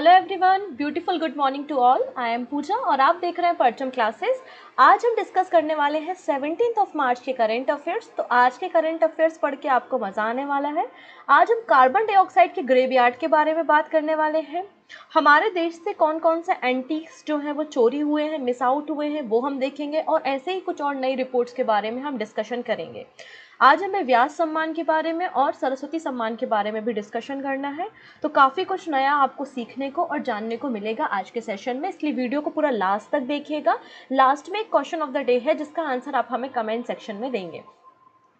Hello everyone, beautiful good morning to all. I am Pooja और आप देख रहे हैं परचम क्लासेस। आज हम डिस्कस करने वाले हैं 17 मार्च के करंट अफेयर्स। तो आज के करंट अफेयर्स पढ़ के आपको मज़ा आने वाला है। आज हम कार्बन डाइऑक्साइड के ग्रेवयार्ड के बारे में बात करने वाले हैं। हमारे देश से कौन कौन से एंटीक्स जो हैं वो चोरी हुए हैं, मिस आउट हुए हैं, वो हम देखेंगे और ऐसे ही कुछ और नई रिपोर्ट्स के बारे में हम डिस्कशन करेंगे। आज हमें व्यास सम्मान के बारे में और सरस्वती सम्मान के बारे में भी डिस्कशन करना है। तो काफ़ी कुछ नया आपको सीखने को और जानने को मिलेगा आज के सेशन में, इसलिए वीडियो को पूरा लास्ट तक देखिएगा। लास्ट में एक क्वेश्चन ऑफ द डे है जिसका आंसर आप हमें कमेंट सेक्शन में देंगे।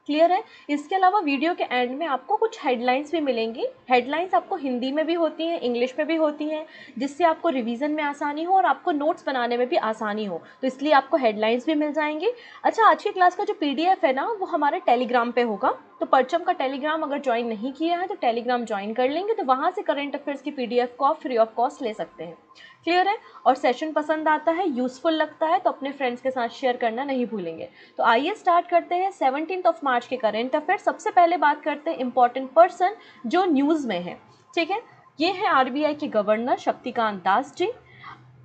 क्लियर है? इसके अलावा वीडियो के एंड में आपको कुछ हेडलाइंस भी मिलेंगी। हेडलाइंस आपको हिंदी में भी होती हैं, इंग्लिश में भी होती हैं, जिससे आपको रिवीजन में आसानी हो और आपको नोट्स बनाने में भी आसानी हो, तो इसलिए आपको हेडलाइंस भी मिल जाएंगी। अच्छा, आज की क्लास का जो PDF है ना, वो हमारे टेलीग्राम पे होगा। तो परचम का टेलीग्राम अगर ज्वाइन नहीं किया है तो टेलीग्राम ज्वाइन कर लेंगे, तो वहाँ से करंट अफेयर्स की PDF को आप फ्री ऑफ कॉस्ट ले सकते हैं। क्लियर है? और सेशन पसंद आता है, यूजफुल लगता है तो अपने फ्रेंड्स के साथ शेयर करना नहीं भूलेंगे। तो आइए स्टार्ट करते हैं 17 मार्च के करंट अफेयर। सबसे पहले बात करते हैं इंपॉर्टेंट पर्सन जो न्यूज़ में है। ठीक है, ये है RBI के गवर्नर शक्तिकांत दास जी।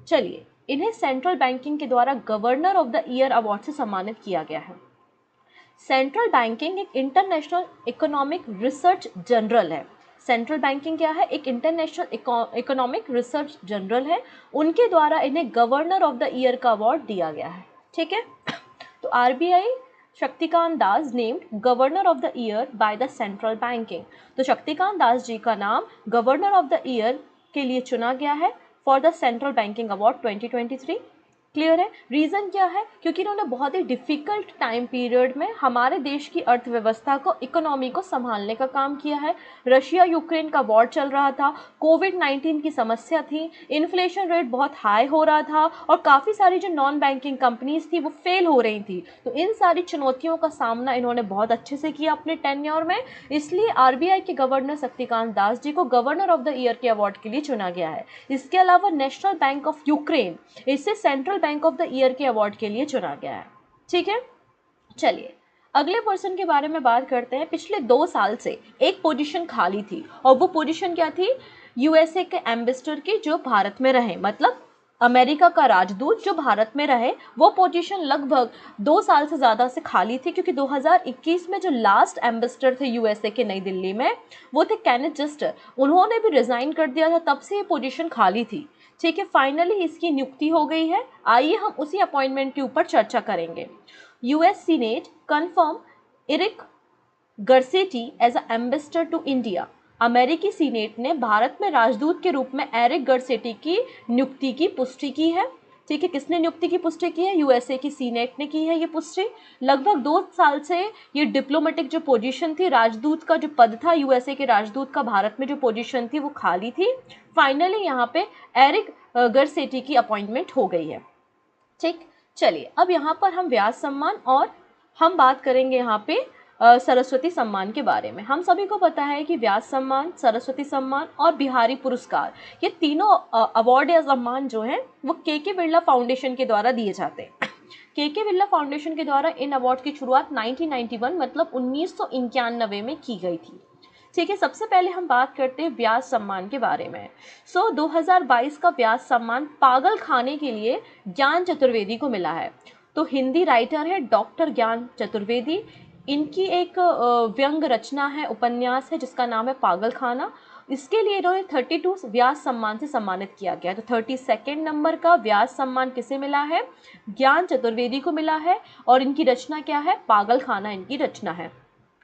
चलिए, इन्हें सेंट्रल बैंकिंग के द्वारा governor of the year award से सम्मानित किया गया है। सेंट्रल बैंकिंग एक इंटरनेशनल इकोनॉमिक रिसर्च जर्नल है। सेंट्रल बैंकिंग क्या है? एक इंटरनेशनल इकोनॉमिक रिसर्च जर्नल है। उनके द्वारा इन्हें गवर्नर ऑफ द ईयर का अवार्ड दिया गया है। ठीक है, तो RBI Shaktikanta Das named governor of the year by the central banking. तो शक्तिकांत दास जी का नाम गवर्नर ऑफ द ईयर के लिए चुना गया है for the central banking award 2023। Clear है? रीज़न क्या है? क्योंकि इन्होंने बहुत ही डिफ़िकल्ट टाइम पीरियड में हमारे देश की अर्थव्यवस्था को, इकोनॉमी को संभालने का काम किया है। रशिया यूक्रेन का वॉर चल रहा था, कोविड-19 की समस्या थी, इन्फ्लेशन रेट बहुत हाई हो रहा था और काफ़ी सारी जो नॉन बैंकिंग कंपनीज थी वो फेल हो रही थी। तो इन सारी चुनौतियों का सामना इन्होंने बहुत अच्छे से किया अपने टेन्योर में, इसलिए RBI के गवर्नर शक्तिकांत दास जी को गवर्नर ऑफ द ईयर के अवार्ड के लिए चुना गया है। इसके अलावा नेशनल बैंक ऑफ यूक्रेन, इसे central bank of the year के अवार्ड के लिए चुना गया है। ठीक है, चलिए अगले पर्सन के बारे में बात करते हैं। पिछले 2 साल से एक पोजीशन खाली थी और वो पोजीशन क्या थी? USA के एम्बेसडर की, जो भारत में रहे, मतलब अमेरिका का राजदूत जो भारत में रहे। वो पोजीशन लगभग 2 साल से ज़्यादा से खाली थी, क्योंकि 2021 में जो लास्ट एम्बेसडर थे USA के नई दिल्ली में, वो थे केनेथ जस्टर। उन्होंने भी रिज़ाइन कर दिया था, तब से ये पोजीशन खाली थी। ठीक है, फाइनली इसकी नियुक्ति हो गई है। आइए हम उसी अपॉइंटमेंट के ऊपर चर्चा करेंगे। US Senate confirm Eric Garcetti as a ambassador to India. अमेरिकी सीनेट ने भारत में राजदूत के रूप में एरिक गर्सेटी की नियुक्ति की पुष्टि की है। ठीक है, किसने नियुक्ति की पुष्टि की है? USA की सीनेट ने की है ये पुष्टि। लगभग 2 साल से ये डिप्लोमेटिक जो पोजीशन थी, राजदूत का जो पद था, USA के राजदूत का भारत में जो पोजीशन थी वो खाली थी। फाइनली यहाँ पे एरिक गर्सेटी की अपॉइंटमेंट हो गई है। ठीक, चलिए अब यहाँ पर हम व्यास सम्मान और हम बात करेंगे यहाँ पे सरस्वती सम्मान के बारे में। हम सभी को पता है कि व्यास सम्मान, सरस्वती सम्मान और बिहारी पुरस्कार, ये तीनों अवार्ड या सम्मान जो हैं वो KK बिरला फाउंडेशन के द्वारा दिए जाते हैं। KK बिरला फाउंडेशन के द्वारा इन अवार्ड की शुरुआत 1991 मतलब 1991 में की गई थी। ठीक है, सबसे पहले हम बात करते हैं व्यास सम्मान के बारे में। 2022 का व्यास सम्मान पागल खाने के लिए ज्ञान चतुर्वेदी को मिला है। तो हिंदी राइटर है डॉक्टर ज्ञान चतुर्वेदी। इनकी एक व्यंग रचना है, उपन्यास है, जिसका नाम है पागल खाना। इसके लिए इन्होंने 32 व्यास सम्मान से सम्मानित किया गया। तो 32 नंबर का व्यास सम्मान किसे मिला है? ज्ञान चतुर्वेदी को मिला है। और इनकी रचना क्या है? पागल खाना इनकी रचना है।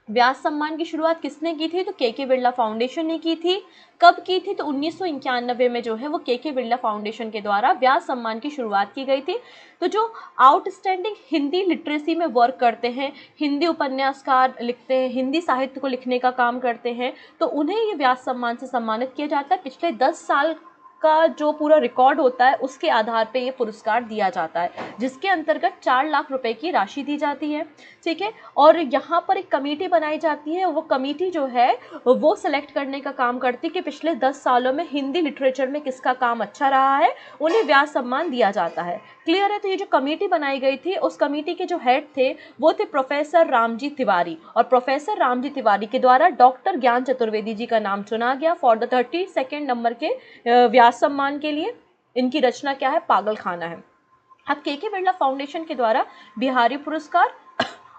व्यास सम्मान की शुरुआत किसने की थी? तो KK बिरला फाउंडेशन ने की थी। कब की थी? तो 1991 में जो है वो KK बिरला फाउंडेशन के द्वारा व्यास सम्मान की शुरुआत की गई थी। तो जो आउटस्टैंडिंग हिंदी लिटरेसी में वर्क करते हैं, हिंदी उपन्यासकार लिखते हैं, हिंदी साहित्य को लिखने का काम करते हैं, तो उन्हें ये व्यास सम्मान से सम्मानित किया जाता है। पिछले 10 साल का जो पूरा रिकॉर्ड होता है उसके आधार पे ये पुरस्कार दिया जाता है, जिसके अंतर्गत 4 लाख रुपए की राशि दी जाती है। ठीक है, और यहाँ पर एक कमेटी बनाई जाती है। वो कमेटी जो है वो सिलेक्ट करने का काम करती है कि पिछले 10 सालों में हिंदी लिटरेचर में किसका काम अच्छा रहा है, उन्हें व्यास सम्मान दिया जाता है। क्लियर है। तो ये जो कमेटी बनाई गई थी, उस कमेटी के जो हेड थे वो थे प्रोफेसर रामजी तिवारी, और प्रोफेसर रामजी तिवारी के द्वारा डॉक्टर ज्ञान चतुर्वेदी जी का नाम चुना गया फॉर द 32nd नंबर के व्यास सम्मान के लिए। इनकी रचना क्या है? पागल खाना है। अब के बिरला फाउंडेशन के द्वारा बिहारी पुरस्कार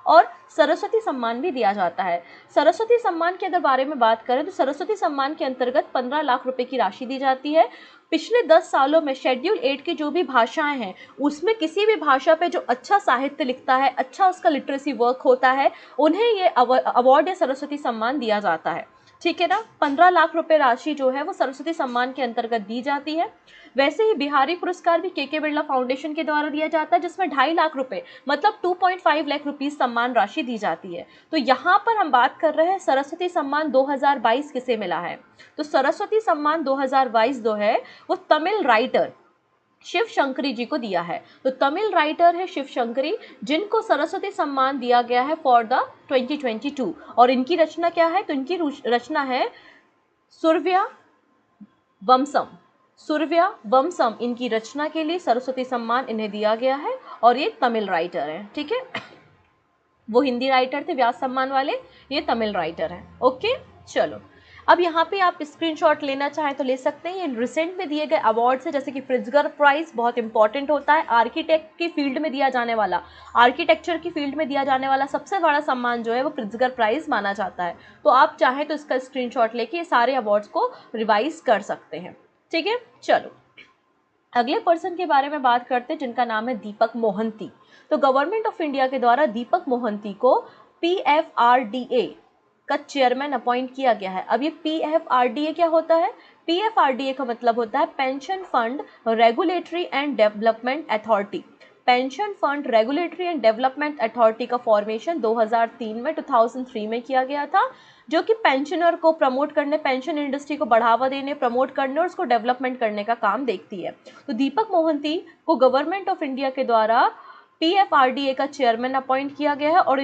और सरस्वती सम्मान भी दिया जाता है। सरस्वती सम्मान के अगर बारे में बात करें तो सरस्वती सम्मान के अंतर्गत 15 लाख रुपए की राशि दी जाती है। पिछले 10 सालों में शेड्यूल 8 की जो भी भाषाएं हैं उसमें किसी भी भाषा पे जो अच्छा साहित्य लिखता है, अच्छा उसका लिटरेसी वर्क होता है, उन्हें ये अवार्ड या सरस्वती सम्मान दिया जाता है। ठीक है ना। 15 लाख रुपए राशि जो है वो सरस्वती सम्मान के अंतर्गत दी जाती है। वैसे ही बिहारी पुरस्कार भी के बिरला फाउंडेशन के द्वारा दिया जाता है, जिसमें 2.5 लाख रुपए मतलब 2.5 लाख रुपीस सम्मान राशि दी जाती है। तो यहाँ पर हम बात कर रहे हैं सरस्वती सम्मान 2022 किसे मिला है। तो सरस्वती सम्मान 2022 जो है वो तमिल राइटर शिव शंकरी जी को दिया है। तो तमिल राइटर है शिव शंकरी, जिनको सरस्वती सम्मान दिया गया है फॉर द 2022। और इनकी रचना क्या है? तो इनकी रचना है सूर्या वंशम। सूर्या वंशम इनकी रचना के लिए सरस्वती सम्मान इन्हें दिया गया है, और ये तमिल राइटर है। ठीक है, वो हिंदी राइटर थे व्यास सम्मान वाले, ये तमिल राइटर है। ओके, चलो अब यहाँ पे आप स्क्रीनशॉट लेना चाहें तो ले सकते हैं। ये रिसेंट में दिए गए अवार्ड्स है, जैसे कि प्रिट्जगर प्राइज बहुत इंपॉर्टेंट होता है, आर्किटेक्ट की फील्ड में दिया जाने वाला, आर्किटेक्चर की फील्ड में दिया जाने वाला सबसे बड़ा सम्मान जो है वो प्रिट्जगर प्राइज माना जाता है। तो आप चाहें तो इसका स्क्रीनशॉट लेके ये सारे अवार्ड्स को रिवाइज कर सकते हैं। ठीक है, चलो अगले पर्सन के बारे में बात करते हैं, जिनका नाम है दीपक मोहंती। तो गवर्नमेंट ऑफ इंडिया के द्वारा दीपक मोहंती को PFRDA का चेयरमैन अपॉइंट किया गया है। अब ये PFRDA क्या होता है? PFRDA का मतलब होता है pension fund regulatory and development authority. Pension fund regulatory and development authority का फॉर्मेशन 2003 में किया गया था, जो कि पेंशनर को प्रमोट करने, पेंशन इंडस्ट्री को बढ़ावा देने, प्रमोट करने और उसको डेवलपमेंट करने का काम देखती है। तो दीपक मोहंती को गवर्नमेंट ऑफ इंडिया के द्वारा PFRDA का चेयरमैन अपॉइंट किया गया है, और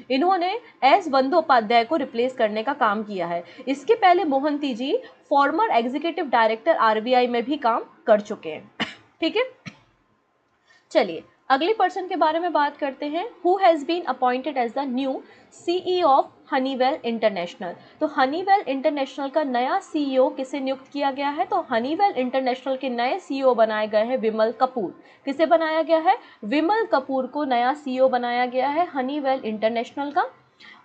इन्होंने एस बंदोपाध्याय को रिप्लेस करने का काम किया है। इसके पहले मोहंती जी फॉर्मर एग्जीक्यूटिव डायरेक्टर RBI में भी काम कर चुके हैं। ठीक है, चलिए अगले पर्सन के बारे में बात करते हैं। Who has been appointed as the new CEO of Honeywell International. तो हनीवेल इंटरनेशनल का नया CEO किसे नियुक्त किया गया है? तो हनीवेल इंटरनेशनल के नए CEO बनाए गए हैं विमल कपूर। किसे बनाया गया है? विमल कपूर को नया CEO बनाया गया है हनीवेल इंटरनेशनल का,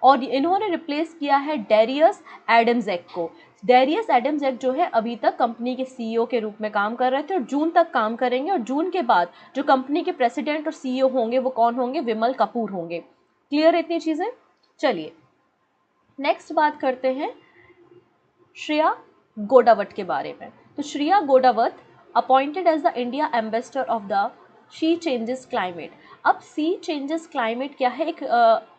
और इन्होंने रिप्लेस किया है डेरियस एडम्सजेक को। डेरियस एडम्सजेक जो है अभी तक कंपनी के CEO के रूप में काम कर रहे थे और जून तक काम करेंगे, और जून के बाद जो कंपनी के प्रेसिडेंट और CEO होंगे वो कौन होंगे? विमल कपूर होंगे। क्लियर है इतनी चीज़ें? चलिए नेक्स्ट बात करते हैं श्रेया गोडावत के बारे में। तो Shreya Godawat appointed as the India ambassador of the she changes climate. अब सी चेंजेस क्लाइमेट क्या है? एक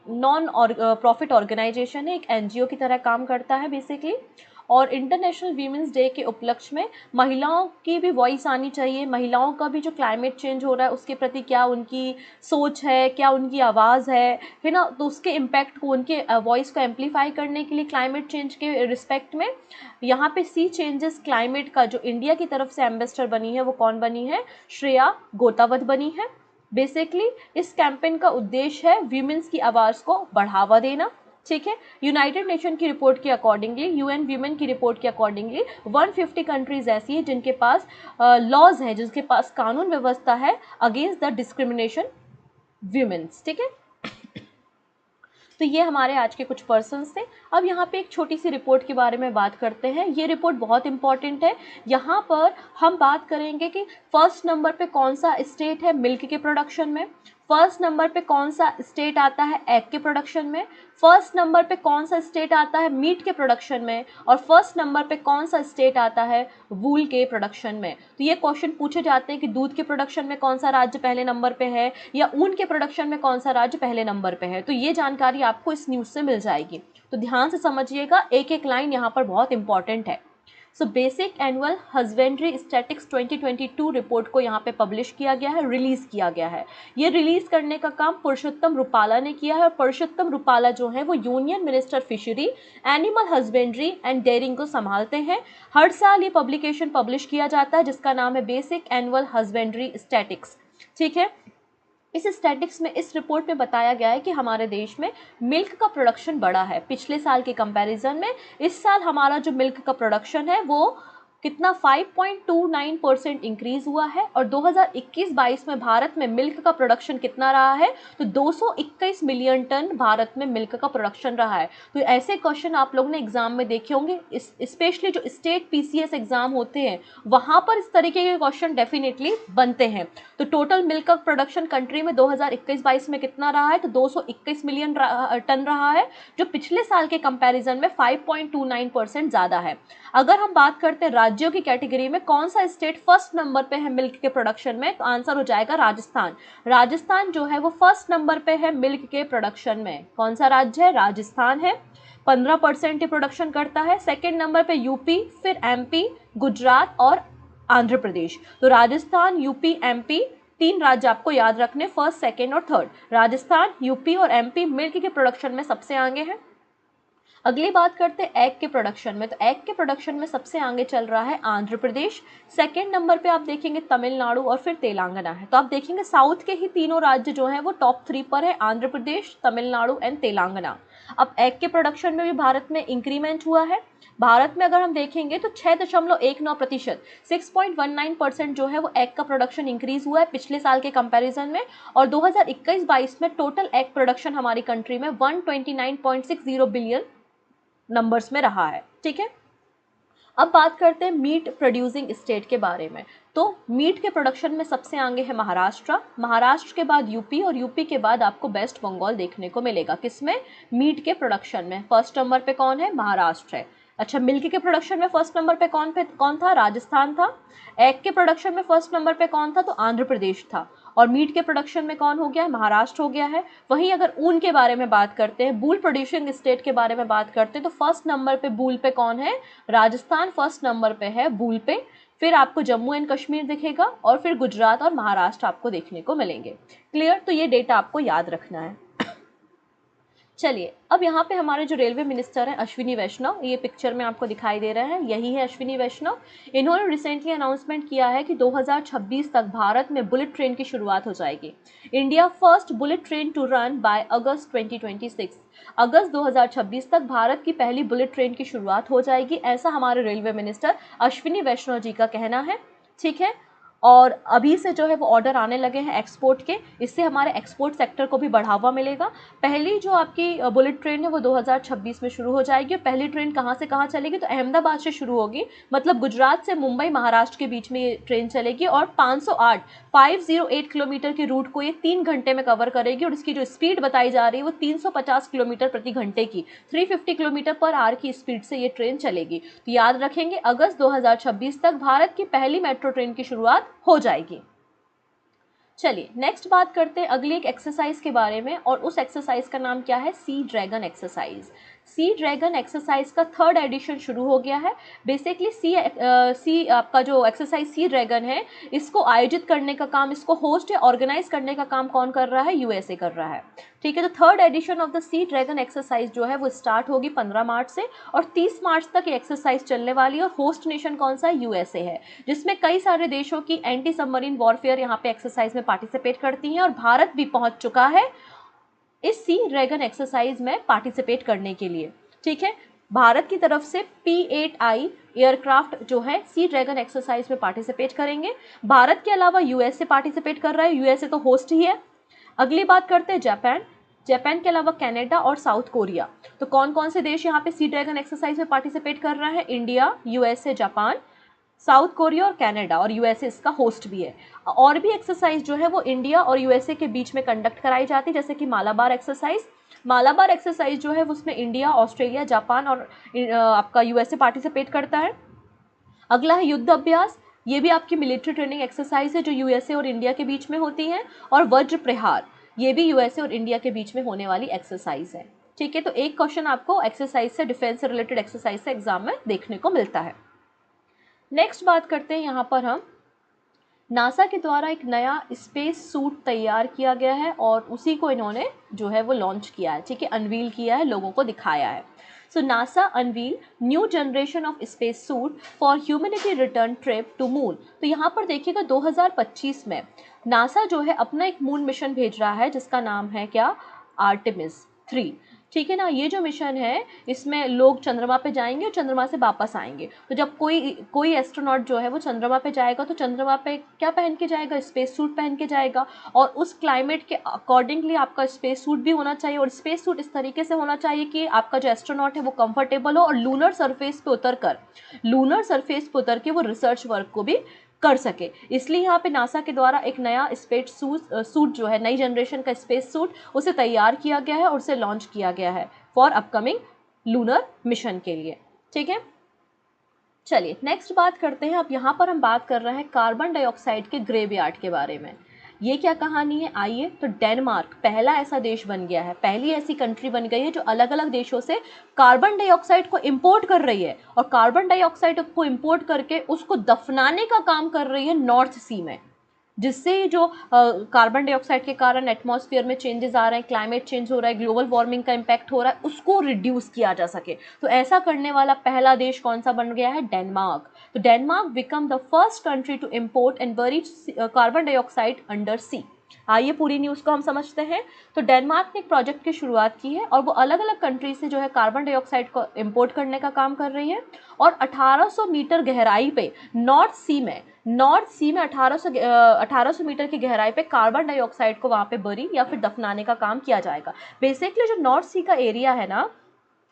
नॉन प्रॉफिट ऑर्गेनाइजेशन है, एक NGO की तरह काम करता है बेसिकली, और इंटरनेशनल वीमेंस डे के उपलक्ष्य में महिलाओं की भी वॉइस आनी चाहिए, महिलाओं का भी जो क्लाइमेट चेंज हो रहा है उसके प्रति क्या उनकी सोच है, क्या उनकी आवाज़ है ना, तो उसके इम्पैक्ट को, उनके वॉइस को एम्पलीफाई करने के लिए क्लाइमेट चेंज के रिस्पेक्ट में यहाँ पे सी चेंजेस क्लाइमेट का जो इंडिया की तरफ से एम्बेसडर बनी है वो कौन बनी है? श्रेया गोटावत बनी है। बेसिकली इस कैंपेन का उद्देश्य है वीमेंस की आवाज़ को बढ़ावा देना। ठीक है, यूनाइटेड नेशन की रिपोर्ट के अकॉर्डिंगली, UN वीमेन की रिपोर्ट के अकॉर्डिंगली 150 कंट्रीज ऐसी है जिनके पास लॉज है, जिनके पास कानून व्यवस्था है अगेंस्ट द डिस्क्रिमिनेशन वीमेंस। ठीक है, तो ये हमारे आज के कुछ पर्सन्स थे। अब यहाँ पे एक छोटी सी रिपोर्ट के बारे में बात करते हैं। ये रिपोर्ट बहुत इंपॉर्टेंट है। यहाँ पर हम बात करेंगे कि फर्स्ट नंबर पे कौन सा स्टेट है मिल्क के प्रोडक्शन में, फर्स्ट नंबर पे कौन सा स्टेट आता है एग के प्रोडक्शन में, फर्स्ट नंबर पे कौन सा स्टेट आता है मीट के प्रोडक्शन में, और फर्स्ट नंबर पे कौन सा स्टेट आता है वूल के प्रोडक्शन में। तो ये क्वेश्चन पूछे जाते हैं कि दूध के प्रोडक्शन में कौन सा राज्य पहले नंबर पे है, या ऊन के प्रोडक्शन में कौन सा राज्य पहले नंबर पे है। तो ये जानकारी आपको इस न्यूज़ से मिल जाएगी, तो ध्यान से समझिएगा, एक एक लाइन यहाँ पर बहुत इंपॉर्टेंट है। So basic annual husbandry statics 2022 report को यहाँ पे पब्लिश किया गया है, रिलीज़ किया गया है। ये रिलीज़ करने का काम पुरुषोत्तम रुपाला ने किया है, और पुरुषोत्तम रुपाला जो है वो union minister fishery, animal husbandry and dairying को संभालते हैं। हर साल ये पब्लिकेशन पब्लिश किया जाता है जिसका नाम है बेसिक एनुअल हस्बेंड्री स्टैटिक्स। ठीक है। इस स्टैटिक्स में, इस रिपोर्ट में बताया गया है कि हमारे देश में मिल्क का प्रोडक्शन बढ़ा है पिछले साल के कंपैरिजन में। इस साल हमारा जो मिल्क का प्रोडक्शन है वो कितना 5.29% इंक्रीज हुआ है। और 2021-22 में भारत में मिल्क का प्रोडक्शन कितना रहा है, तो 221 मिलियन टन भारत में मिल्क का प्रोडक्शन रहा है। तो ऐसे क्वेश्चन आप लोगों ने एग्जाम में देखे होंगे, स्पेशली जो स्टेट पीसीएस एग्जाम होते हैं वहां पर इस तरीके के क्वेश्चन डेफिनेटली बनते हैं। तो टोटल मिल्क का प्रोडक्शन कंट्री में 2021-22 में कितना रहा है, तो 221 मिलियन टन रहा है, जो पिछले साल के कंपैरिजन में 5.29% ज़्यादा है। अगर हम बात करते हैं राज्यों की कैटेगरी में कौन सा स्टेट फर्स्ट नंबर पे है मिल्क के प्रोडक्शन में, तो आंसर हो जाएगा राजस्थान। राजस्थान जो है वो फर्स्ट नंबर पे है मिल्क के प्रोडक्शन में। कौन सा राज्य है, राजस्थान है, 15% प्रोडक्शन करता है। सेकेंड नंबर पे यूपी, फिर एमपी, गुजरात और आंध्र प्रदेश। तो राजस्थान, यूपी, एमपी, 3 राज्य आपको याद रखने, फर्स्ट, सेकेंड और थर्ड। राजस्थान, यूपी और एमपी मिल्क के प्रोडक्शन में सबसे आगे हैं। अगली बात करते हैं एग के प्रोडक्शन में। तो एग के प्रोडक्शन में सबसे आगे चल रहा है आंध्र प्रदेश। सेकेंड नंबर पे आप देखेंगे तमिलनाडु और फिर तेलंगाना है। तो आप देखेंगे साउथ के ही तीनों राज्य जो हैं वो टॉप 3 पर है, आंध्र प्रदेश, तमिलनाडु एंड तेलंगाना। अब एग के प्रोडक्शन में भी भारत में इंक्रीमेंट हुआ है। भारत में अगर हम देखेंगे तो 6.19%, 6.19% जो है वो एग का प्रोडक्शन इंक्रीज हुआ है पिछले साल के कंपैरिजन में। और 2021-22 में टोटल एग प्रोडक्शन हमारी कंट्री में 129.60 बिलियन नंबर्स में रहा है। ठीक है, अब बात करते हैं मीट प्रोड्यूसिंग स्टेट के बारे में। तो मीट के प्रोडक्शन में सबसे आगे है महाराष्ट्र, महाराष्ट्र के बाद यूपी और यूपी के बाद आपको वेस्ट बंगाल देखने को मिलेगा। किसमें, मीट के प्रोडक्शन में फर्स्ट नंबर पे कौन है, महाराष्ट्र है। अच्छा, मिल्क के प्रोडक्शन में फर्स्ट नंबर पे कौन था, राजस्थान था। एग के प्रोडक्शन में फर्स्ट नंबर पे कौन था, तो आंध्र प्रदेश था। और मीट के प्रोडक्शन में कौन हो गया है, महाराष्ट्र हो गया है। वहीं अगर ऊन के बारे में बात करते हैं, वूल प्रोड्यूसिंग स्टेट के बारे में बात करते हैं, तो फर्स्ट नंबर पे वूल पे कौन है, राजस्थान फर्स्ट नंबर पे है वूल पे। फिर आपको जम्मू एंड कश्मीर दिखेगा और फिर गुजरात और महाराष्ट्र आपको देखने को मिलेंगे। क्लियर, तो ये डेटा आपको याद रखना है। चलिए, अब यहाँ पे हमारे जो रेलवे मिनिस्टर हैं अश्विनी वैष्णव, ये पिक्चर में आपको दिखाई दे रहे हैं, यही है अश्विनी वैष्णव। इन्होंने रिसेंटली अनाउंसमेंट किया है कि 2026 तक भारत में बुलेट ट्रेन की शुरुआत हो जाएगी। India first bullet train to run by August 2026। अगस्त 2026 तक भारत की पहली बुलेट ट्रेन की शुरुआत हो जाएगी, ऐसा हमारे रेलवे मिनिस्टर अश्विनी वैष्णव जी का कहना है। ठीक है, और अभी से जो है वो ऑर्डर आने लगे हैं एक्सपोर्ट के, इससे हमारे एक्सपोर्ट सेक्टर को भी बढ़ावा मिलेगा। पहली जो आपकी बुलेट ट्रेन है वो 2026 में शुरू हो जाएगी। पहली ट्रेन कहाँ से कहाँ चलेगी, तो अहमदाबाद से शुरू होगी, मतलब गुजरात से मुंबई महाराष्ट्र के बीच में ये ट्रेन चलेगी। और 508 किलोमीटर के रूट को ये 3 घंटे में कवर करेगी। और इसकी जो स्पीड बताई जा रही है वो 350 किलोमीटर प्रति घंटे की, 350 किलोमीटर पर आवर की स्पीड से ये ट्रेन चलेगी। तो याद रखेंगे, अगस्त 2026 तक भारत की पहली मेट्रो ट्रेन की शुरुआत हो जाएगी। चलिए, नेक्स्ट बात करते हैं अगली एक एक्सरसाइज के बारे में, और उस एक्सरसाइज का नाम क्या है, सी ड्रैगन एक्सरसाइज। सी ड्रैगन एक्सरसाइज का 3rd एडिशन शुरू हो गया है। बेसिकली सी आपका जो एक्सरसाइज सी ड्रैगन है, इसको आयोजित करने का काम, इसको होस्ट या ऑर्गेनाइज करने का काम कौन कर रहा है, यूएसए कर रहा है। ठीक है, तो 3rd edition of the sea dragon exercise जो है वो स्टार्ट होगी 15 मार्च से और 30 मार्च तक ये एक्सरसाइज चलने वाली है। और होस्ट नेशन कौन सा है, यूएसए है, जिसमें कई सारे देशों की एंटी सबमरीन वॉरफेयर यहाँ पे एक्सरसाइज में पार्टिसिपेट करती हैं। और भारत भी पहुंच चुका है इस सी ड्रैगन एक्सरसाइज में पार्टिसिपेट करने के लिए। ठीक है, भारत की तरफ से P-8I एयरक्राफ्ट जो है सी ड्रैगन एक्सरसाइज में पार्टिसिपेट करेंगे। भारत के अलावा यूएसए पार्टिसिपेट कर रहा है, यूएसए तो होस्ट ही है। अगली बात करते हैं जापान। जापान के अलावा कनाडा और साउथ कोरिया। तो कौन कौन से देश यहाँ पे सी ड्रैगन एक्सरसाइज में पार्टिसिपेट कर रहा है, India, USA, Japan, south Korea और कनाडा, और यूएसए इसका होस्ट भी है। और भी एक्सरसाइज जो है वो इंडिया और यूएसए के बीच में कंडक्ट कराई जाती है, जैसे कि मालाबार एक्सरसाइज। मालाबार एक्सरसाइज जो है उसमें इंडिया, ऑस्ट्रेलिया, जापान और आपका यूएसए पार्टिसिपेट करता है। अगला है युद्ध अभ्यास, ये भी आपकी मिलिट्री ट्रेनिंग एक्सरसाइज है जो यूएसए और इंडिया के बीच में होती है। और वज्र प्रहार, ये भी यूएसए और इंडिया के बीच में होने वाली एक्सरसाइज है। ठीक है, तो एक क्वेश्चन आपको एक्सरसाइज से, डिफेंस से रिलेटेड एक्सरसाइज से एग्जाम में देखने को मिलता है। नेक्स्ट बात करते हैं, यहाँ पर हम नासा के द्वारा एक नया स्पेस सूट तैयार किया गया है और उसी को इन्होंने जो है वो लॉन्च किया है। ठीक है, अनवील किया है, लोगों को दिखाया है। So NASA unveil new generation of space suit for humanity return trip to moon. तो यहाँ पर देखिएगा 2025 में नासा जो है अपना एक मून मिशन भेज रहा है जिसका नाम है क्या, आर्टेमिस 3। ठीक है ना, ये जो मिशन है इसमें लोग चंद्रमा पे जाएंगे और चंद्रमा से वापस आएंगे। तो जब कोई एस्ट्रोनॉट जो है वो चंद्रमा पे जाएगा तो चंद्रमा पे क्या पहन के जाएगा, स्पेस सूट पहन के जाएगा, और उस क्लाइमेट के अकॉर्डिंगली आपका स्पेस सूट भी होना चाहिए, और स्पेस सूट इस तरीके से होना चाहिए कि आपका जो एस्ट्रोनॉट है वो कंफर्टेबल हो और लूनर सरफेस पे उतर के वो रिसर्च वर्क को भी कर सके। इसलिए यहाँ पे नासा के द्वारा एक नया स्पेस सूट जो है, नई जनरेशन का स्पेस सूट, उसे तैयार किया गया है और उसे लॉन्च किया गया है फॉर अपकमिंग लूनर मिशन के लिए। ठीक है, चलिए नेक्स्ट बात करते हैं। अब यहाँ पर हम बात कर रहे हैं कार्बन डाइऑक्साइड के ग्रेवयार्ड के बारे में। ये क्या कहानी है, आइए। तो डेनमार्क पहला ऐसा देश बन गया है, पहली ऐसी कंट्री बन गई है जो अलग अलग देशों से कार्बन डाइऑक्साइड को इंपोर्ट कर रही है, और कार्बन डाइऑक्साइड को इंपोर्ट करके उसको दफनाने का काम कर रही है नॉर्थ सी में, जिससे जो कार्बन डाइऑक्साइड के कारण एटमॉस्फेयर में चेंजेस आ रहे हैं, क्लाइमेट चेंज हो रहा है, ग्लोबल वार्मिंग का इम्पैक्ट हो रहा है, उसको रिड्यूस किया जा सके। तो ऐसा करने वाला पहला देश कौन सा बन गया है, डेनमार्क। तो Denmark become the first country to import and bury carbon dioxide under sea. आइए पूरी न्यूज़ को हम समझते हैं। तो डेनमार्क ने एक प्रोजेक्ट की शुरुआत की है और वो अलग अलग कंट्री से जो है कार्बन डाइऑक्साइड को इंपोर्ट करने का काम कर रही है, और 1800 मीटर गहराई पे नॉर्थ सी में 1800 मीटर की गहराई पे कार्बन डाइऑक्साइड को वहाँ पे बरी या फिर दफनाने का काम किया जाएगा। बेसिकली जो नॉर्थ सी का एरिया है ना,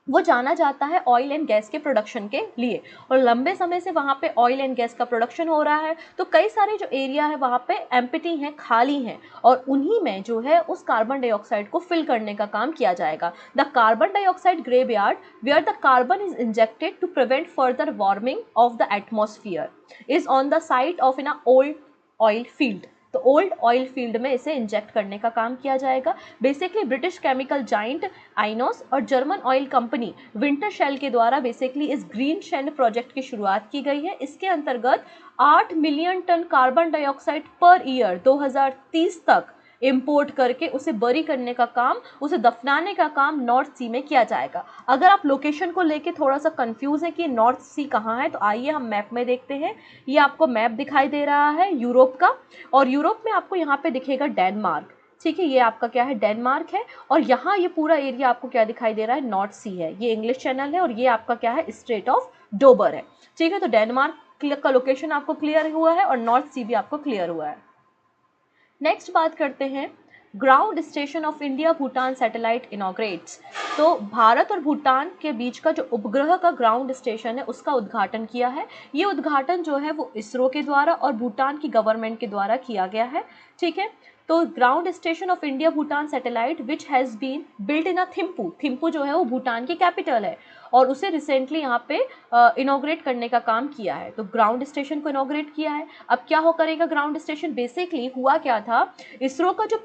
वो जाना जाता है ऑयल एंड गैस के प्रोडक्शन के लिए, और लंबे समय से वहाँ पे ऑयल एंड गैस का प्रोडक्शन हो रहा है। तो कई सारे जो एरिया है वहाँ पे एम्प्टी हैं, खाली हैं, और उन्हीं में जो है उस कार्बन डाइऑक्साइड को फिल करने का काम किया जाएगा। The carbon dioxide graveyard where the carbon is injected to prevent further warming of the atmosphere is on the site of in old oil field. तो ओल्ड ऑयल फील्ड में इसे inject करने का काम किया जाएगा। Basically British chemical giant INEOS और German oil company विंटरशेल के द्वारा बेसिकली इस ग्रीन शेन प्रोजेक्ट की शुरुआत की गई है। इसके अंतर्गत 8 million ton carbon dioxide per year 2030 तक इंपोर्ट करके उसे बरी करने का काम, उसे दफनाने का काम नॉर्थ सी में किया जाएगा। अगर आप लोकेशन को लेके थोड़ा सा कंफ्यूज है कि नॉर्थ सी कहाँ है, तो आइए हम मैप में देखते हैं। ये आपको मैप दिखाई दे रहा है यूरोप का, और यूरोप में आपको यहाँ पे दिखेगा डेनमार्क। ठीक है, ये आपका क्या है, डेनमार्क है, और यहाँ ये पूरा एरिया आपको क्या दिखाई दे रहा है, नॉर्थ सी है। ये इंग्लिश चैनल है और ये आपका क्या है, स्ट्रेट ऑफ डोबर है। ठीक है, तो डेनमार्क का लोकेशन आपको क्लियर हुआ है और नॉर्थ सी भी आपको क्लियर हुआ है। नेक्स्ट बात करते हैं, ground station of India Bhutan satellite inaugurates. तो भारत और भूटान के बीच का जो उपग्रह का ग्राउंड स्टेशन है उसका उद्घाटन किया है। ये उद्घाटन जो है वो इसरो के द्वारा और भूटान की गवर्नमेंट के द्वारा किया गया है। ठीक है, तो ground station of India Bhutan satellite which has been built in a Thimphu. Thimphu जो है वो भूटान की कैपिटल है, और उसे रिसेंटली यहाँ पे इनॉग्रेट करने का काम किया है। तो ग्राउंड स्टेशन को इनॉग्रेट किया है। अब क्या हो करेगा ग्राउंड स्टेशन, बेसिकली हुआ क्या था, इसरो का जो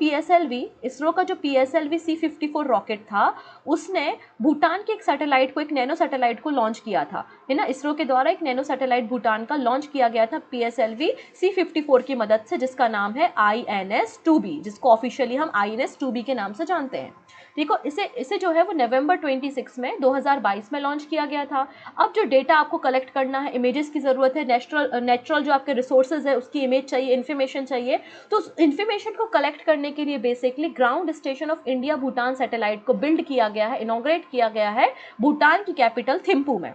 PSLV C-54 रॉकेट था, उसने भूटान के एक सैटेलाइट को, एक नैनो सैटेलाइट को लॉन्च किया था, है ना। इसरो के द्वारा एक नैनो सैटेलाइट भूटान का लॉन्च किया गया था PSLV C-54 की मदद से, जिसका नाम है INS-2B, जिसको ऑफिशियली हम INS-2B के नाम से जानते हैं। देखो, इसे जो है वो नवंबर 26 में 2022 में लॉन्च किया गया था। अब जो डेटा आपको कलेक्ट करना है, इमेजेस की ज़रूरत है, नेचुरल जो आपके रिसोर्सेज है उसकी इमेज चाहिए, इन्फॉर्मेशन चाहिए। तो उस इन्फॉर्मेशन को कलेक्ट करने के लिए basically ground station of India Bhutan satellite को बिल्ड किया गया है, इनॉग्रेट किया गया है भूटान की कैपिटल थिम्पू में।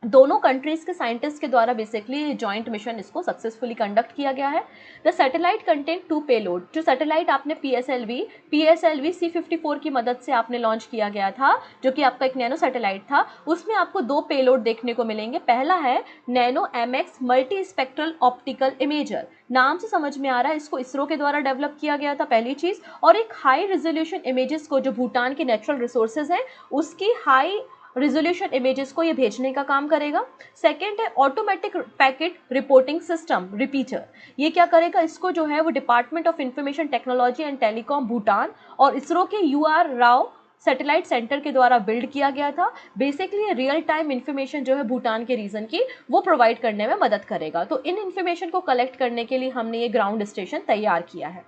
दोनों कंट्रीज के साइंटिस्ट के द्वारा बेसिकली जॉइंट मिशन इसको सक्सेसफुली कंडक्ट किया गया है। The satellite contain 2 payload. जो सैटेलाइट आपने PSLV C-54 की मदद से आपने लॉन्च किया गया था, जो कि आपका एक नैनो सैटेलाइट था, उसमें आपको 2 पेलोड देखने को मिलेंगे। पहला है nano MX multi spectral optical imager, नाम से समझ में आ रहा है इसको इसरो के द्वारा डेवलप किया गया था, पहली चीज़। और एक हाई रेजोल्यूशन इमेजेस को, जो भूटान के नेचुरल रिसोर्सेज हैं उसकी हाई रिजोल्यूशन इमेजेस को ये भेजने का काम करेगा। सेकेंड है automatic packet reporting system repeater. ये क्या करेगा, इसको जो है वो department of information technology and telecom Bhutan और इसरो के UR राव सैटेलाइट सेंटर के द्वारा बिल्ड किया गया था। बेसिकली रियल टाइम इन्फॉर्मेशन जो है भूटान के रीजन की, वो प्रोवाइड करने में मदद करेगा। तो इन इन्फॉर्मेशन को कलेक्ट करने के लिए हमने ये ग्राउंड स्टेशन तैयार किया है।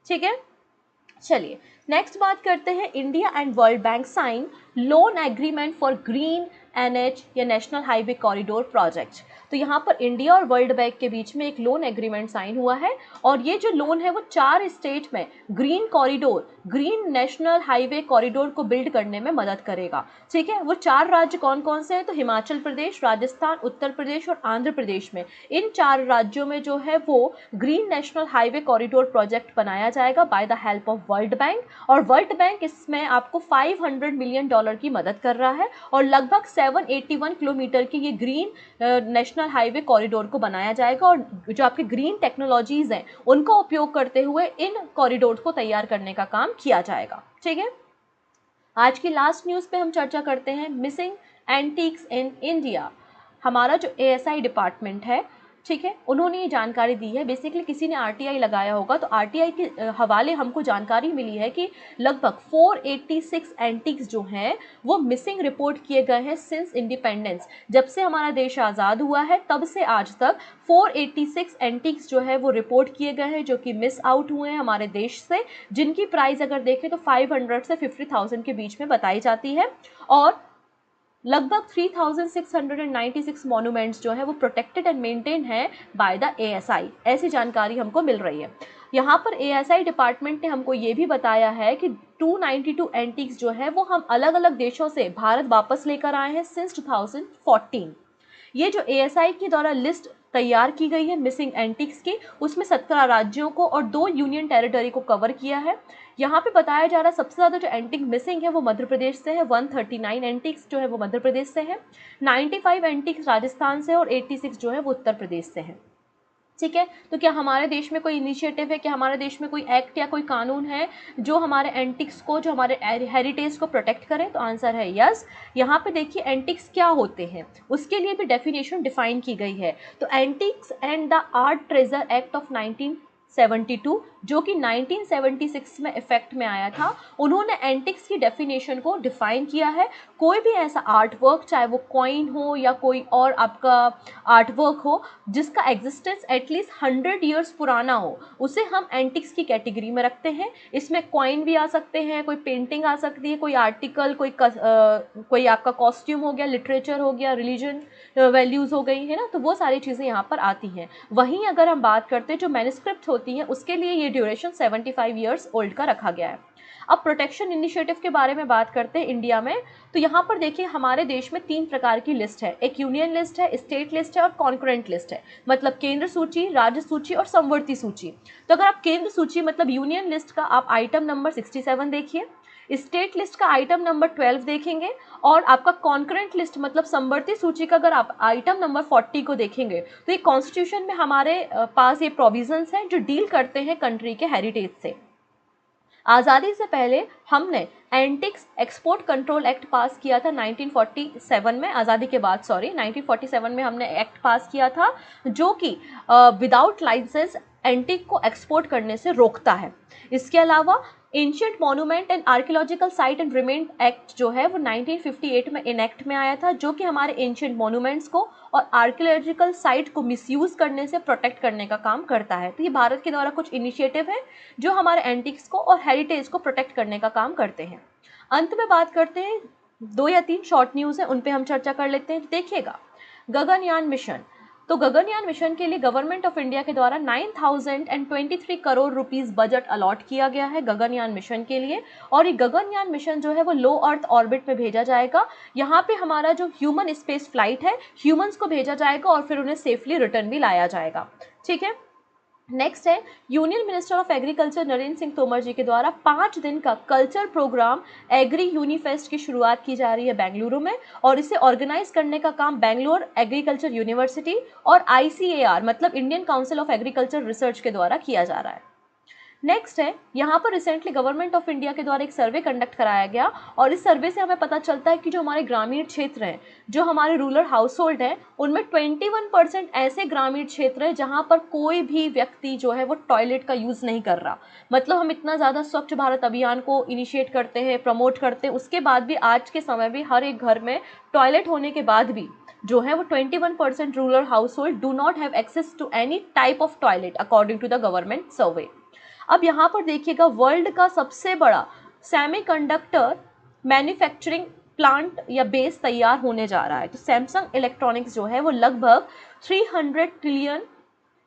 ठीक है, चलिए नेक्स्ट बात करते हैं। India and World Bank sign loan agreement for green NH या नेशनल हाईवे कॉरिडोर प्रोजेक्ट। तो यहाँ पर इंडिया और वर्ल्ड बैंक के बीच में एक लोन एग्रीमेंट साइन हुआ है और ये जो लोन है वो 4 स्टेट में green corridor, green national highway corridor को बिल्ड करने में मदद करेगा। ठीक है, वो 4 राज्य कौन कौन से हैं? तो हिमाचल प्रदेश, राजस्थान, उत्तर प्रदेश और आंध्र प्रदेश में, इन 4 राज्यों में जो है वो green national highway corridor project बनाया जाएगा by the help of world bank. और वर्ल्ड बैंक इसमें आपको $500 मिलियन की मदद कर रहा है और लगभग 781 किलोमीटर की ये ग्रीन नेशनल हाईवे कॉरिडोर को बनाया जाएगा और जो आपके ग्रीन टेक्नोलॉजीज हैं उनका उपयोग करते हुए इन कॉरिडोर को तैयार करने का काम किया जाएगा। ठीक है, आज की लास्ट न्यूज़ पे हम चर्चा करते हैं मिसिंग एंटीक्स इन इंडिया। हमारा जो ASI डिपार्टमेंट है, ठीक है, उन्होंने ये जानकारी दी है। बेसिकली किसी ने RTI लगाया होगा तो RTI के हवाले हमको जानकारी मिली है कि लगभग 486 एंटीक्स जो हैं वो मिसिंग रिपोर्ट किए गए हैं सिंस इंडिपेंडेंस। जब से हमारा देश आज़ाद हुआ है तब से आज तक 486 एंटीक्स जो है वो रिपोर्ट किए गए हैं जो कि मिस आउट हुए हैं हमारे देश से, जिनकी प्राइस अगर देखें तो 500 से 50,000 के बीच में बताई जाती है। और लगभग 3696 मॉन्यूमेंट्स जो है वो प्रोटेक्टेड एंड मेंटेन है बाय द ASI, ऐसी जानकारी हमको मिल रही है। यहाँ पर ASI डिपार्टमेंट ने हमको ये भी बताया है कि 292 एंटीक्स जो है वो हम अलग अलग देशों से भारत वापस लेकर आए हैं सिंस 2014। ये जो ASI के द्वारा लिस्ट तैयार की गई है मिसिंग एंटीक्स की, उसमें 17 राज्यों को और 2 यूनियन टेरिटरी को कवर किया है। यहाँ पे बताया जा रहा है सबसे ज़्यादा जो एंटीक मिसिंग है वो मध्य प्रदेश से है, 139 एंटीक्स जो है वो मध्य प्रदेश से है, 95 एंटीक्स राजस्थान से और 86 जो है वो उत्तर प्रदेश से है। ठीक है, तो क्या हमारे देश में कोई इनिशिएटिव है, क्या हमारे देश में कोई एक्ट या कोई कानून है जो हमारे एंटिक्स को, जो हमारे हेरिटेज को प्रोटेक्ट करे? तो आंसर है यस। यहाँ पे देखिए एंटिक्स क्या होते हैं, उसके लिए भी डेफिनेशन डिफाइन की गई है। तो antics and the art treasure act of 1972 जो कि 1976 में इफेक्ट में आया था, उन्होंने एंटिक्स की डेफिनेशन को डिफाइन किया है। कोई भी ऐसा आर्ट वर्क, चाहे वो कॉइन हो या कोई और आपका आर्ट वर्क हो, जिसका एग्जिस्टेंस एटलीस्ट 100 ईयर्स पुराना हो, उसे हम एंटिक्स की कैटेगरी में रखते हैं। इसमें कॉइन भी आ सकते हैं, कोई पेंटिंग आ सकती है, कोई आर्टिकल, कोई आपका कॉस्ट्यूम हो गया, लिटरेचर हो गया, रिलीजन वैल्यूज़ हो गई है ना, तो वो सारी चीज़ें यहाँ पर आती हैं। वहीं अगर हम बात करते हैं जो मैन्युस्क्रिप्ट होती हैं, उसके लिए ये ड्यूरेशन 75 ईयर्स ओल्ड का रखा गया है। अब प्रोटेक्शन इनिशिएटिव के बारे में बात करते हैं इंडिया में, तो यहाँ पर देखिए हमारे देश में 3 प्रकार की लिस्ट है। एक यूनियन लिस्ट है, स्टेट लिस्ट है और कॉन्करेंट लिस्ट है। मतलब केंद्र सूची, राज्य सूची और समवर्ती सूची। तो अगर आप केंद्र सूची मतलब यूनियन लिस्ट का आप आइटम नंबर 67 देखिए, स्टेट लिस्ट का आइटम नंबर 12 देखेंगे और आपका कॉन्करेंट लिस्ट मतलब समवर्ती सूची का अगर आप आइटम नंबर 40 को देखेंगे तो ये कॉन्स्टिट्यूशन में हमारे पास ये प्रोविजंस हैं जो डील करते हैं कंट्री के हेरिटेज से। आज़ादी से पहले हमने एंटिक्स एक्सपोर्ट कंट्रोल एक्ट पास किया था 1947 में, आज़ादी के बाद 1947 में हमने एक्ट पास किया था जो कि विदाउट लाइसेंस एंटिक को एक्सपोर्ट करने से रोकता है। इसके अलावा ancient monument and archaeological site and remain act जो है वो 1958 में इनेक्ट में आया था, जो कि हमारे एंशिएंट मॉन्यूमेंट्स को और आर्कियोलॉजिकल साइट को मिसयूज करने से प्रोटेक्ट करने का काम करता है। तो ये भारत के द्वारा कुछ इनिशिएटिव है जो हमारे एंटिक्स को और हेरिटेज को प्रोटेक्ट करने का काम करते हैं। अंत में बात करते हैं 2 या 3 शॉर्ट न्यूज़ है, उन पर हम चर्चा कर लेते हैं। देखिएगा, गगनयान मिशन, तो गगनयान मिशन के लिए गवर्नमेंट ऑफ इंडिया के द्वारा 9023 करोड़ रुपीस बजट अलॉट किया गया है गगनयान मिशन के लिए। और ये गगनयान मिशन जो है वो लो अर्थ ऑर्बिट में भेजा जाएगा। यहाँ पे हमारा जो ह्यूमन स्पेस फ्लाइट है, ह्यूमंस को भेजा जाएगा और फिर उन्हें सेफली रिटर्न भी लाया जाएगा। ठीक है, नेक्स्ट है union minister of agriculture Narendra Singh Tomar ji के द्वारा 5 दिन का कल्चर प्रोग्राम एग्री यूनिफेस्ट की शुरुआत की जा रही है बेंगलुरु में, और इसे ऑर्गेनाइज करने का काम बेंगलोर एग्रीकल्चर यूनिवर्सिटी और ICAR मतलब Indian council of agriculture research के द्वारा किया जा रहा है। नेक्स्ट है, यहाँ पर रिसेंटली गवर्नमेंट ऑफ इंडिया के द्वारा एक सर्वे कंडक्ट कराया गया और इस सर्वे से हमें पता चलता है कि जो हमारे ग्रामीण क्षेत्र हैं, जो हमारे रूरल हाउस होल्ड हैं, उनमें 21% ऐसे ग्रामीण क्षेत्र हैं जहाँ पर कोई भी व्यक्ति जो है वो टॉयलेट का यूज़ नहीं कर रहा। मतलब हम इतना ज़्यादा स्वच्छ भारत अभियान को इनिशिएट करते हैं, प्रमोट करते हैं, उसके बाद भी आज के समय में हर एक घर में टॉयलेट होने के बाद भी जो है वो 21% rural household do not have access to any type of toilet according to the government survey. अब यहाँ पर देखिएगा, वर्ल्ड का सबसे बड़ा सेमीकंडक्टर मैन्युफैक्चरिंग प्लांट या बेस तैयार होने जा रहा है। तो सैमसंग इलेक्ट्रॉनिक्स जो है वो लगभग 300 ट्रिलियन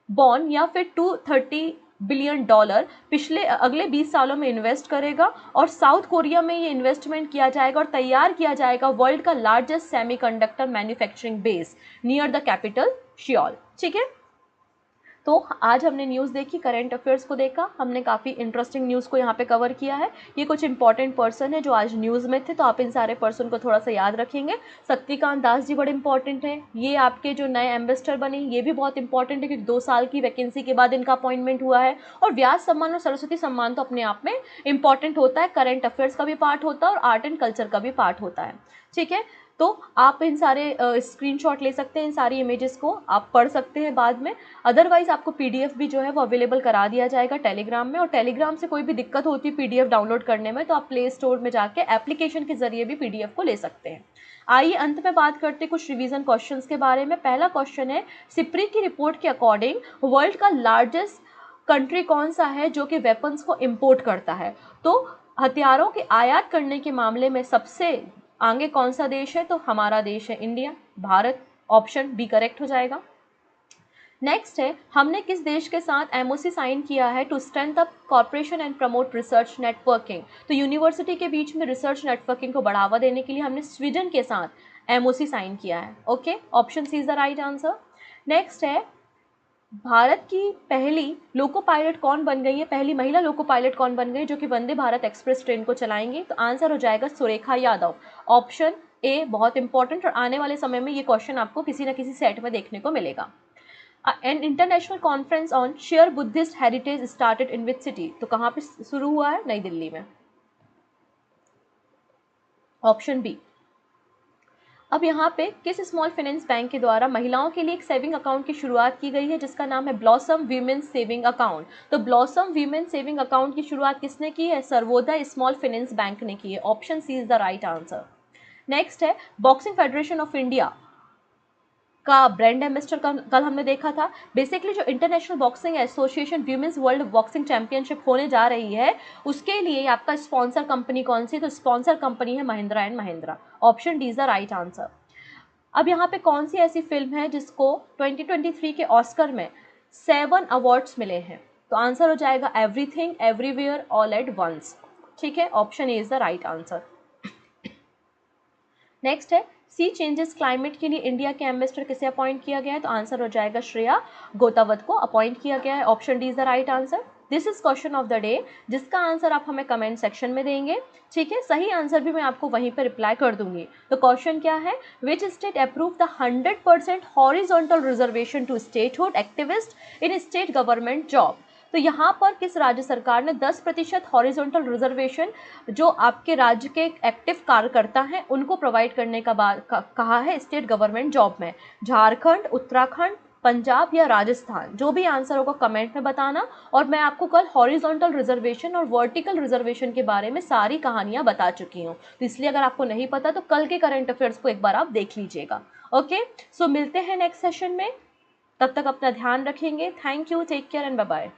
बॉन्ड या फिर $230 बिलियन पिछले अगले 20 सालों में इन्वेस्ट करेगा और साउथ कोरिया में ये इन्वेस्टमेंट किया जाएगा और तैयार किया जाएगा वर्ल्ड का largest semiconductor manufacturing base near the capital Seoul. ठीक है, तो आज हमने न्यूज़ देखी, करंट अफेयर्स को देखा, हमने काफ़ी इंटरेस्टिंग न्यूज़ को यहाँ पे कवर किया है। ये कुछ इंपॉर्टेंट पर्सन है जो आज न्यूज़ में थे, तो आप इन सारे पर्सन को थोड़ा सा याद रखेंगे। शक्तिकांत दास जी बड़े इंपॉर्टेंट हैं, ये आपके जो नए एम्बेसडर बने ये भी बहुत इंपॉर्टेंट है क्योंकि 2 साल की वैकेंसी के बाद इनका अपॉइंटमेंट हुआ है। और व्यास सम्मान और सरस्वती सम्मान तो अपने आप में इंपॉर्टेंट होता है, करंट अफेयर्स का भी पार्ट होता है और आर्ट एंड कल्चर का भी पार्ट होता है। ठीक है, तो आप इन सारे स्क्रीनशॉट ले सकते हैं, इन सारी इमेजेस को आप पढ़ सकते हैं बाद में। अदरवाइज आपको पीडीएफ भी जो है वो अवेलेबल करा दिया जाएगा टेलीग्राम में, और टेलीग्राम से कोई भी दिक्कत होती है पीडीएफ डाउनलोड करने में तो आप प्ले स्टोर में जाके एप्लीकेशन के जरिए भी पीडीएफ को ले सकते हैं। आइए अंत में बात करते हैं कुछ रिवीजन क्वेश्चंस के बारे में। पहला क्वेश्चन है, सिप्री की रिपोर्ट के अकॉर्डिंग वर्ल्ड का लार्जेस्ट कंट्री कौन सा है जो कि वेपन्स को इम्पोर्ट करता है? तो हथियारों के आयात करने के मामले में सबसे आगे कौन सा देश है? तो हमारा देश है India, Bharat. Option B correct हो जाएगा। नेक्स्ट है, हमने किस देश के साथ एमओसी साइन किया है to strength up corporation and promote research networking? तो यूनिवर्सिटी के बीच में रिसर्च नेटवर्किंग को बढ़ावा देने के लिए हमने स्वीडन के साथ एमओसी साइन किया है। Okay, option C is the right answer. Next है, भारत की पहली लोको पायलट कौन बन गई है? पहली महिला लोको पायलट कौन बन गई जो कि वंदे भारत एक्सप्रेस ट्रेन को चलाएंगी? तो आंसर हो जाएगा सुरेखा यादव। ऑप्शन ए बहुत इंपॉर्टेंट, और आने वाले समय में ये क्वेश्चन आपको किसी न किसी सेट में देखने को मिलेगा। An international conference on share Buddhist heritage started in which city? तो कहाँ पे शुरू हुआ है? नई दिल्ली में। Option B. अब यहाँ पे किस स्मॉल फाइनेंस बैंक के द्वारा महिलाओं के लिए एक सेविंग अकाउंट की शुरुआत की गई है जिसका नाम है ब्लॉसम वीमेन सेविंग अकाउंट? तो ब्लॉसम वीमेन सेविंग अकाउंट की शुरुआत किसने की है? सर्वोदय स्मॉल फाइनेंस बैंक ने की है। Option C is the right answer. Next है, बॉक्सिंग फेडरेशन ऑफ इंडिया का ब्रांड एम्बेसडर कल हमने देखा था। बेसिकली जो international boxing association women's world boxing championship होने जा रही है उसके लिए आपका स्पॉन्सर कंपनी कौन सी? तो स्पॉन्सर कंपनी है Mahindra and Mahindra. Option D is the right answer. अब यहाँ पे कौन सी ऐसी फिल्म है जिसको 2023 के ऑस्कर में 7 अवार्ड्स मिले हैं? तो आंसर हो जाएगा everything everywhere all at once. ठीक है, option A is the right answer. Next है, सी चेंजेस क्लाइमेट के लिए इंडिया के एम्बेसडर किसे अपॉइंट किया गया है? तो आंसर हो जाएगा श्रेया गोतावत को अपॉइंट किया गया है। Option D is the right answer. This is question of the day जिसका आंसर आप हमें कमेंट सेक्शन में देंगे। ठीक है, सही आंसर भी मैं आपको वहीं पर रिप्लाई कर दूंगी। तो क्वेश्चन क्या है? Which state approve the 100% horizontal reservation to statehood activist in state government job? तो यहाँ पर किस राज्य सरकार ने 10% हॉरिजॉन्टल रिजर्वेशन जो आपके राज्य के एक्टिव कार्यकर्ता हैं उनको प्रोवाइड करने का कहा है स्टेट गवर्नमेंट जॉब में? झारखंड, उत्तराखंड, पंजाब या राजस्थान? जो भी आंसर होगा कमेंट में बताना। और मैं आपको कल हॉरिजॉन्टल रिजर्वेशन और वर्टिकल रिजर्वेशन के बारे में सारी कहानियां बता चुकी हूँ, तो इसलिए अगर आपको नहीं पता तो कल के करंट अफेयर्स को एक बार आप देख लीजिएगा। ओके, सो मिलते हैं नेक्स्ट सेशन में, तब तक अपना ध्यान रखेंगे। Thank you, take care and bye bye.